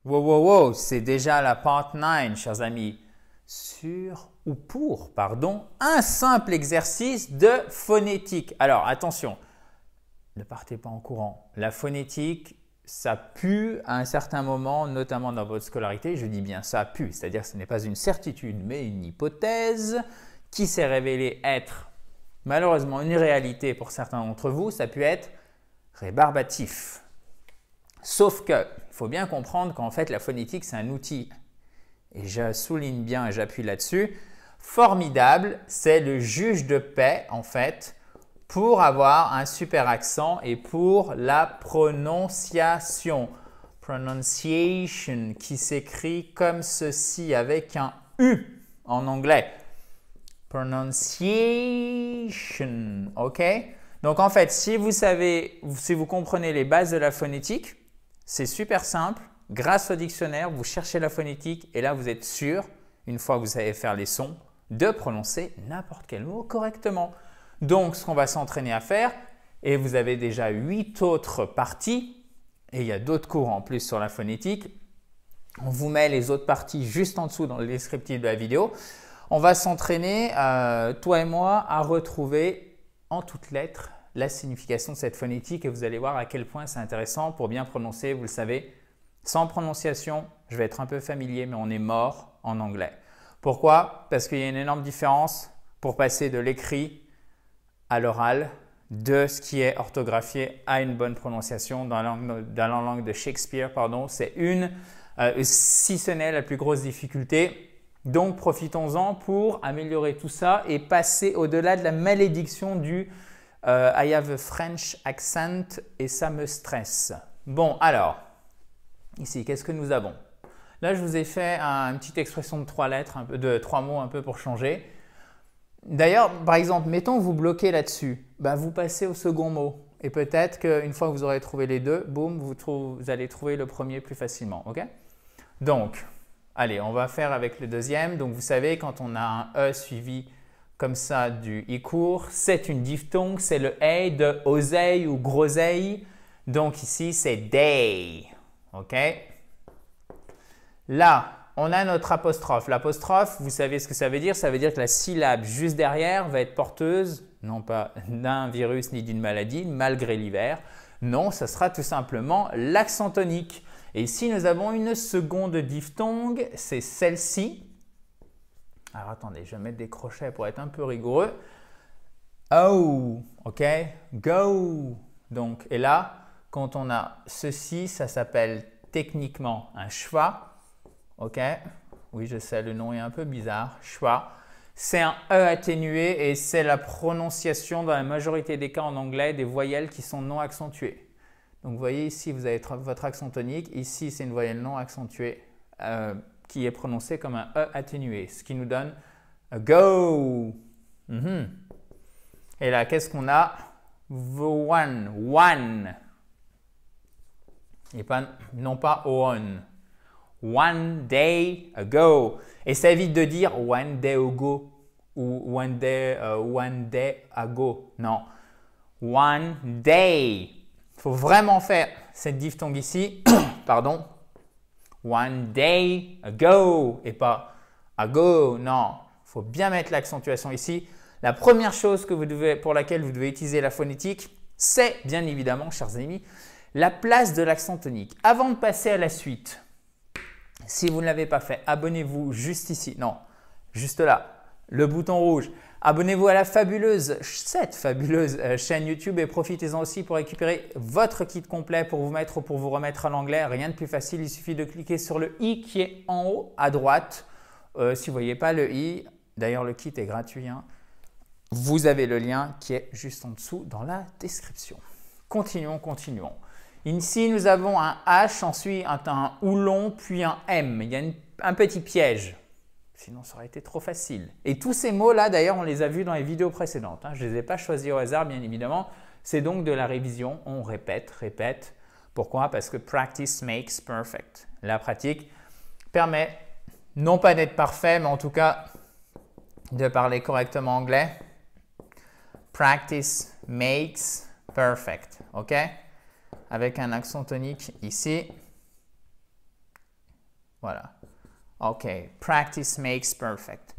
Wow, wow, wow, c'est déjà la part 9, chers amis. Sur ou pour, pardon, un simple exercice de phonétique. Alors, attention, ne partez pas en courant. La phonétique, ça pue à un certain moment, notamment dans votre scolarité. Je dis bien ça pue, c'est-à-dire que ce n'est pas une certitude, mais une hypothèse qui s'est révélée être malheureusement une réalité pour certains d'entre vous. Ça a pu être rébarbatif. Sauf que, il faut bien comprendre qu'en fait, la phonétique, c'est un outil, et je souligne bien et j'appuie là-dessus, formidable. C'est le juge de paix, en fait, pour avoir un super accent et pour la prononciation. Pronunciation, qui s'écrit comme ceci, avec un U en anglais. Pronunciation, ok? Donc en fait, si vous comprenez les bases de la phonétique, c'est super simple. Grâce au dictionnaire, vous cherchez la phonétique et là, vous êtes sûr, une fois que vous savez faire les sons, de prononcer n'importe quel mot correctement. Donc, ce qu'on va s'entraîner à faire, et vous avez déjà 8 autres parties, et il y a d'autres cours en plus sur la phonétique. On vous met les autres parties juste en dessous dans le descriptif de la vidéo. On va s'entraîner, toi et moi, à retrouver en toutes lettres la signification de cette phonétique et vous allez voir à quel point c'est intéressant pour bien prononcer. Vous le savez, sans prononciation, je vais être un peu familier, mais on est mort en anglais. Pourquoi? Parce qu'il y a une énorme différence pour passer de l'écrit à l'oral, de ce qui est orthographié à une bonne prononciation dans la langue de Shakespeare. C'est si ce n'est la plus grosse difficulté. Donc, profitons-en pour améliorer tout ça et passer au-delà de la malédiction du I have a French accent et ça me stresse. Bon, alors, ici, qu'est-ce que nous avons? Là, je vous ai fait une petite expression de 3 lettres, de 3 mots un peu pour changer. D'ailleurs, par exemple, mettons que vous bloquez là-dessus, vous passez au second mot. Et peut-être qu'une fois que vous aurez trouvé les deux, boum, vous allez trouver le premier plus facilement. Ok? Donc, allez, on va faire avec le deuxième. Donc, vous savez, quand on a un E suivi comme ça du I court, c'est une diphtongue, c'est le A de oseille ou groseille. Donc, ici, c'est day. OK? Là, on a notre apostrophe. L'apostrophe, vous savez ce que ça veut dire? Ça veut dire que la syllabe juste derrière va être porteuse, non pas d'un virus ni d'une maladie, malgré l'hiver. Non, ça sera tout simplement l'accent tonique. Et ici, nous avons une seconde diphtongue, c'est celle-ci. Alors, attendez, je vais mettre des crochets pour être un peu rigoureux. Oh, ok? Go. Donc, et là, quand on a ceci, ça s'appelle techniquement un schwa. Ok? Oui, je sais, le nom est un peu bizarre. Schwa. C'est un E atténué et c'est la prononciation dans la majorité des cas en anglais des voyelles qui sont non accentuées. Donc, vous voyez ici, vous avez votre accent tonique. Ici, c'est une voyelle non accentuée qui est prononcée comme un E atténué, ce qui nous donne a go. Et là, qu'est-ce qu'on a? One. Et non pas on. One day ago. Et ça évite de dire one day ago ou one day ago. Non. One day. Il faut vraiment faire cette diphtongue ici. Pardon. One day ago et pas ago. Non. Il faut bien mettre l'accentuation ici. La première chose pour laquelle vous devez utiliser la phonétique, c'est bien évidemment, chers amis, la place de l'accent tonique. Avant de passer à la suite, si vous ne l'avez pas fait, abonnez-vous juste ici. Non, juste là, le bouton rouge. Abonnez-vous à cette fabuleuse chaîne YouTube et profitez-en aussi pour récupérer votre kit complet pour vous remettre à l'anglais. Rien de plus facile, il suffit de cliquer sur le i qui est en haut à droite. Si vous ne voyez pas le i, d'ailleurs le kit est gratuit, vous avez le lien qui est juste en dessous dans la description. Continuons. Ici, nous avons un H, ensuite un oulon, puis un M. Il y a un petit piège. Sinon, ça aurait été trop facile. Et tous ces mots-là, d'ailleurs, on les a vus dans les vidéos précédentes. Je ne les ai pas choisis au hasard, bien évidemment. C'est donc de la révision. On répète. Pourquoi? Parce que practice makes perfect. La pratique permet non pas d'être parfait, mais en tout cas de parler correctement anglais. Practice makes perfect. OK? Avec un accent tonique ici. Voilà. OK. Practice makes perfect.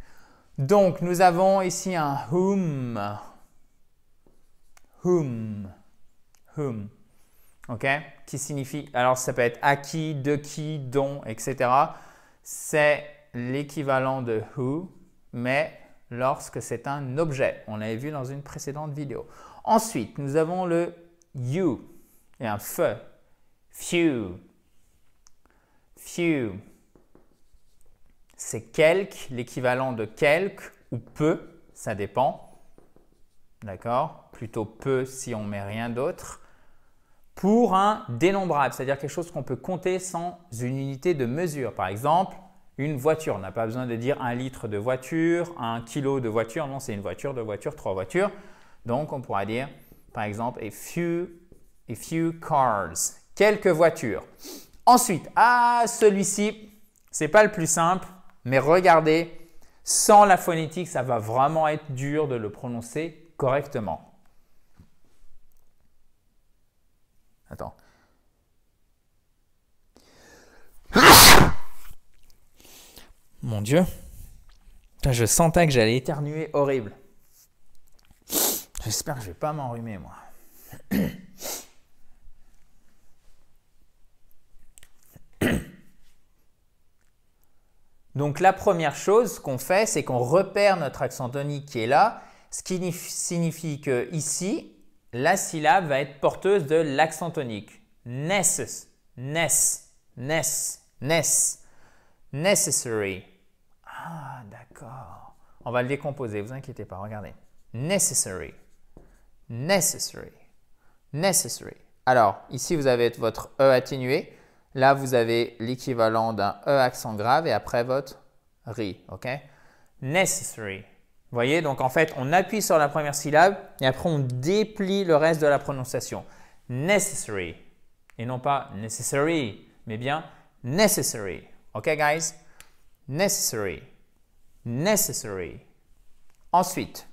Donc, nous avons ici un whom. Whom. Whom. OK? Qui signifie, alors ça peut être à qui, de qui, dont, etc. C'est l'équivalent de who, mais lorsque c'est un objet. On l'avait vu dans une précédente vidéo. Ensuite, nous avons le you et un fe. Few. Few. C'est quelque, l'équivalent de quelque ou peu, ça dépend. D'accord? Plutôt peu si on ne met rien d'autre. Pour un dénombrable, c'est-à-dire quelque chose qu'on peut compter sans une unité de mesure. Par exemple, une voiture. On n'a pas besoin de dire 1 litre de voiture, 1 kilo de voiture. Non, c'est une voiture, 2 voitures, 3 voitures. Donc, on pourra dire, par exemple, a few cars. Quelques voitures. Ensuite, celui-ci, ce n'est pas le plus simple, mais regardez, sans la phonétique, ça va vraiment être dur de le prononcer correctement. Attends. Mon Dieu. Je sentais que j'allais éternuer horrible. J'espère que je ne vais pas m'enrhumer, moi. Donc, la première chose qu'on fait, c'est qu'on repère notre accent tonique qui est là, ce qui signifie que ici, la syllabe va être porteuse de l'accent tonique. Necessary. Ah, d'accord. On va le décomposer, vous inquiétez pas, regardez. Necessary. Alors, ici, vous avez votre E atténué. Là, vous avez l'équivalent d'un E accent grave et après votre RI. OK? Necessary. Vous voyez, donc en fait, on appuie sur la première syllabe et après, on déplie le reste de la prononciation. Necessary. Et non pas necessary, mais bien necessary. OK, guys? Necessary. Ensuite,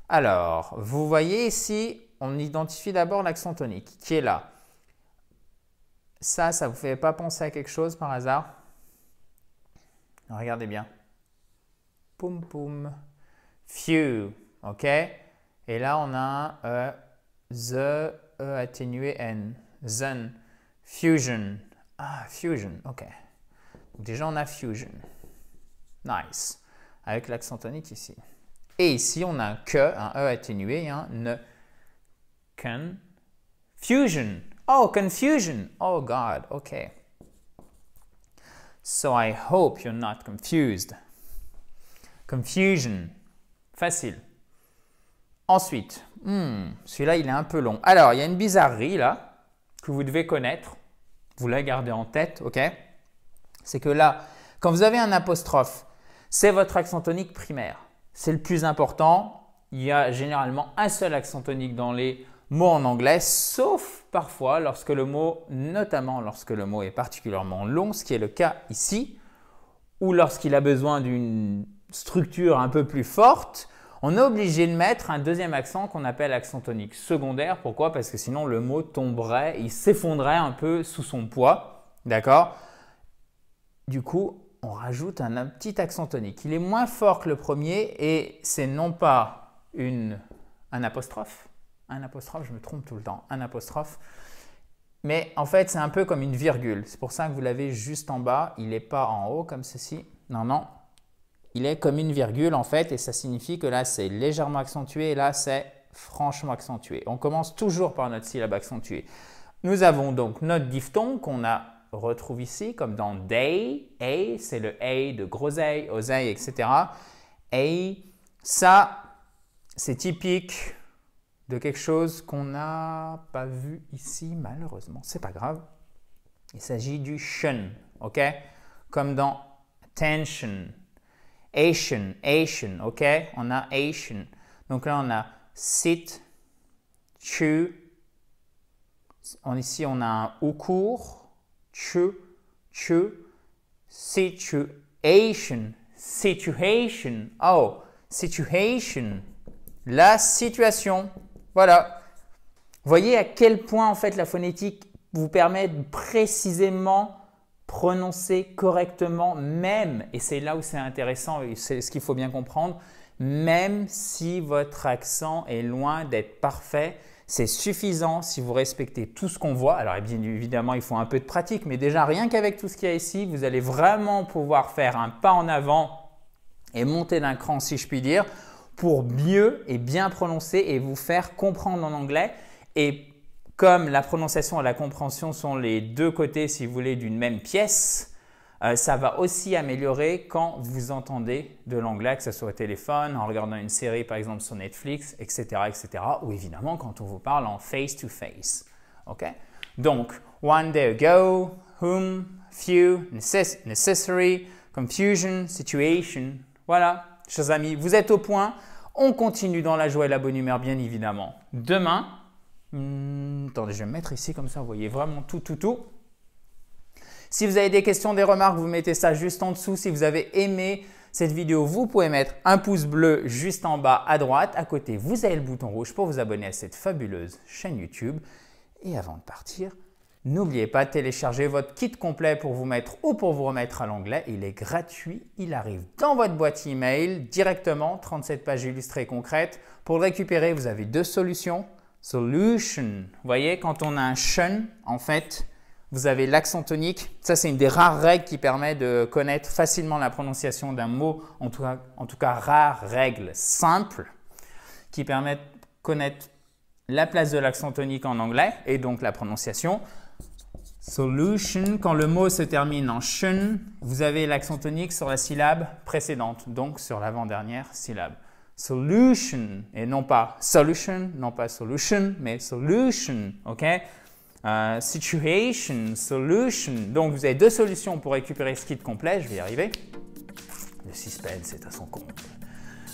alors, vous voyez ici, on identifie d'abord l'accent tonique qui est là. Ça ne vous fait pas penser à quelque chose par hasard? Regardez bien. Poum, poum. Few. OK? Et là, on a un the, E atténué N. Zen. Fusion. Ah, fusion. OK. Donc déjà, on a fusion. Nice. Avec l'accent tonique ici. Et ici, on a un que, un E atténué et un ne. Fusion. Oh, confusion. Oh, God. OK. So, I hope you're not confused. Confusion. Facile. Ensuite, celui-là, il est un peu long. Alors, il y a une bizarrerie là que vous devez connaître. Vous la gardez en tête, OK? C'est que là, quand vous avez un apostrophe, c'est votre accent tonique primaire. C'est le plus important. Il y a généralement un seul accent tonique dans les mots en anglais, sauf parfois lorsque le mot, notamment lorsque le mot est particulièrement long, ce qui est le cas ici, ou lorsqu'il a besoin d'une structure un peu plus forte, on est obligé de mettre un deuxième accent qu'on appelle accent tonique secondaire. Pourquoi? Parce que sinon le mot tomberait, il s'effondrerait un peu sous son poids. D'accord? Du coup, on rajoute un petit accent tonique. Il est moins fort que le premier et c'est non pas un apostrophe. Un apostrophe, je me trompe tout le temps. Un apostrophe. Mais en fait, c'est un peu comme une virgule. C'est pour ça que vous l'avez juste en bas. Il n'est pas en haut comme ceci. Non, non. Il est comme une virgule en fait et ça signifie que là, c'est légèrement accentué et là, c'est franchement accentué. On commence toujours par notre syllabe accentuée. Nous avons donc notre diphtongue qu'on retrouve ici comme dans day. A, c'est le A de groseille, oseille, etc. A, ça, c'est typique de quelque chose qu'on n'a pas vu ici, malheureusement. C'est pas grave. Il s'agit du shun, ok? Comme dans attention. Asian, ok? On a Asian. Donc là, on a sit, chew. Ici, on a un ou court. Chew, situation, situation. Oh, situation. La situation. Voilà. Voyez à quel point, en fait, la phonétique vous permet de précisément prononcer correctement même, et c'est là où c'est intéressant et c'est ce qu'il faut bien comprendre, même si votre accent est loin d'être parfait, c'est suffisant si vous respectez tout ce qu'on voit. Alors bien évidemment, il faut un peu de pratique, mais déjà rien qu'avec tout ce qu'il y a ici, vous allez vraiment pouvoir faire un pas en avant et monter d'un cran, si je puis dire, pour mieux et bien prononcer et vous faire comprendre en anglais. Et comme la prononciation et la compréhension sont les deux côtés, si vous voulez, d'une même pièce, ça va aussi améliorer quand vous entendez de l'anglais, que ce soit au téléphone, en regardant une série par exemple sur Netflix, etc., etc. ou évidemment quand on vous parle en face-to-face. Okay? Donc, one day ago, whom, few, necessary, confusion, situation. Voilà, chers amis, vous êtes au point. On continue dans la joie et la bonne humeur, bien évidemment. Demain, attendez, je vais me mettre ici comme ça, vous voyez vraiment tout. Si vous avez des questions, des remarques, vous mettez ça juste en dessous. Si vous avez aimé cette vidéo, vous pouvez mettre un pouce bleu juste en bas à droite. À côté, vous avez le bouton rouge pour vous abonner à cette fabuleuse chaîne YouTube. Et avant de partir, n'oubliez pas de télécharger votre kit complet pour vous mettre ou pour vous remettre à l'anglais. Il est gratuit, il arrive dans votre boîte email directement, 37 pages illustrées concrètes. Pour le récupérer, vous avez deux solutions. Solution, vous voyez, quand on a un shun, en fait, vous avez l'accent tonique. Ça, c'est une des rares règles qui permet de connaître facilement la prononciation d'un mot, en tout cas rare règle simple, qui permet de connaître la place de l'accent tonique en anglais et donc la prononciation. Solution, quand le mot se termine en shun, vous avez l'accent tonique sur la syllabe précédente, donc sur l'avant-dernière syllabe. Solution, et non pas solution, non pas solution, mais solution, ok? Situation, solution. Donc, vous avez deux solutions pour récupérer ce kit complet. Je vais y arriver. Le suspense est à son comble.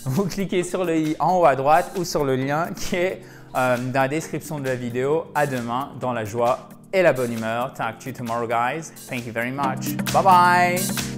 Vous cliquez sur le i en haut à droite ou sur le lien qui est dans la description de la vidéo. À demain dans la joie et la bonne humeur. Talk to you tomorrow, guys. Thank you very much. Bye bye.